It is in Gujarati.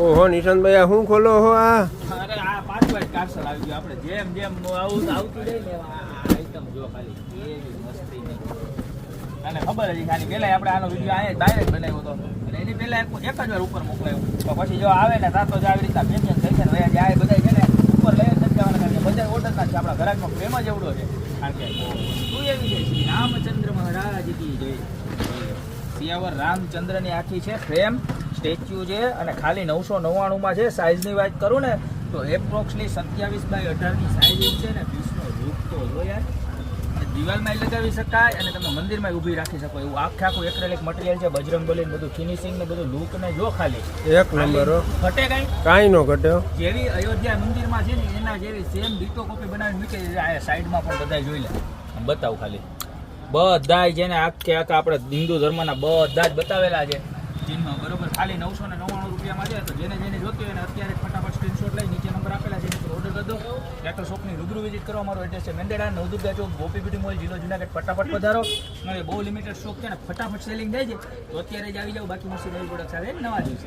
ઓહો નિશાંતભાઈ આ શું ખોલો હો આ? અરે આ પાછું જ પાર્સલ આવી ગયું. આપણે જેમ જેમ આવતું જાય ને આ આઈટમ જો ખાલી કેવી મસ્તી ની. અને ખબર હતી ખાલી પહેલા આપણે આનો વિડીયો અહીંયા ડાયરેક્ટ બનાવ્યો હતો અને એની પહેલા એક જ વાર ઉપર મોકલાયો. તો પછી જો આવે ને તાતો જ આવી રીતના ફેમિયન થઈ છે ને વયા જાય બધા છે ને ઉપર લઈ જ નથી જવાના. કારણ કે બધા ઓર્ડરના છે આપણા ઘરાકનો પ્રેમ જ એવડો છે. કારણ કે શું એવી છે શ્રી રામચંદ્ર મહારાજ કી જય. સિયાવર રામચંદ્રની આખી છે ફ્રેમ સ્ટેચ્યુ છે અને ખાલી 999 છે. સાઇઝની વાત કરું ને તો એપ્રોક્સલી 27x18 સાઇઝ છે ને. પીસનો લુક તો જો યાર. દિવાલમાં લગાવી શકાય અને તમે મંદિરમાં ઊભી રાખી શકો એવું આખું એક્રેલિક મટીરિયલ છે. બજરંગબલી બધું ફિનિશિંગ ને બધું લુક ને જો ખાલી એક નંબર હો. ઘટે કાંઈ નો ઘટ્યો. જેવી અયોધ્યા મંદિરમાં છે ને એના જેવી સેમ ડીટો કોપી બનાવીને મૂકી આ સાઈડમાં પણ બધા જોઈ લે. બતાવું ખાલી બધા જેને આખા આપણે હિન્દુ ધર્મના બધા જ બતાવેલા છે ચિહ્નો બરોબર. ખાલી 999 રૂપિયામાં છે. તો જેને જોતું હોય એને અત્યારે ફટાફટ સ્ક્રીનશોટ લઈ નીચે નંબર આપેલા છે ઓર્ડર કરી દો. ટ્રેક્ટર શોપની રૂબરૂ વિઝિટ કરો. અમારો એડ્રેસ છે મેંદરડા નવદુર્ગા ચોક ગોપી બ્યુટી મોલ જિલ્લો જુનાગઢ. ફટાફટ પધારો. હવે બહુ લિમિટેડ સ્ટોક છે ને ફટાફટ સેલિંગ થાય છે તો અત્યારે જ આવી જાવ. બાકી મળશે નવી પ્રોડક્ટ સાથે નવા દિવસે.